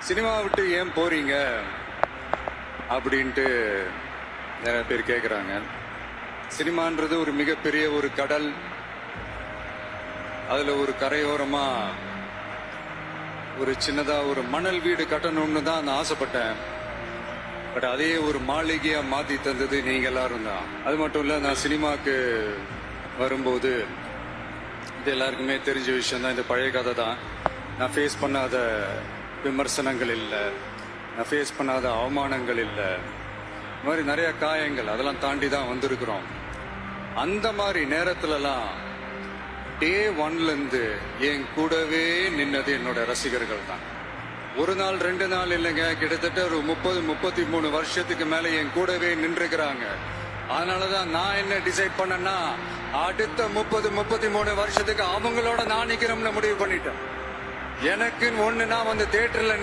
Cinema விட்டு ஏன் போறீங்க அப்படின்ட்டு நிறைய பேர் கேட்குறாங்க. சினிமான்றது ஒரு மிகப்பெரிய ஒரு கடல். அதுல ஒரு கரையோரமா ஒரு சின்னதா ஒரு மணல் வீடு கட்டணும்னு தான் நான் ஆசைப்பட்டேன். பட் அதே ஒரு மாளிகையா மாத்தி தந்தது நீங்க எல்லாரும் தான். அது மட்டும் இல்ல, நான் சினிமாக்கு வரும்போது இது எல்லாருக்குமே தெரிஞ்ச விஷயம் தான். இந்த பழைய கதை தான். நான் ஃபேஸ் பண்ணாத விமர்சனங்கள் இல்லை, நான் ஃபேஸ் பண்ணாத அவமானங்கள் இல்லை, இந்த மாதிரி நிறைய காயங்கள் அதெல்லாம் தாண்டி தான் வந்திருக்கிறோம். அந்த மாதிரி நேரத்துலலாம் டே ஒன்ல இருந்து என் கூடவே நின்னது என்னோட ரசிகர்கள் தான். ஒரு நாள் 2 நாள் இல்லைங்க, கிட்டத்தட்ட ஒரு 30-33 வருஷத்துக்கு மேல என் கூடவே நின்றுக்கிறாங்க. அதனாலதான் நான் என்ன டிசைட் பண்ணேன்னா, அடுத்த 30-33 வருஷத்துக்கு அவங்களோட நான் நிக்கிறோம்னு முடிவு பண்ணிட்டேன். எனக்கு ஒண்ணு, நான் வந்து தியேட்டர்ல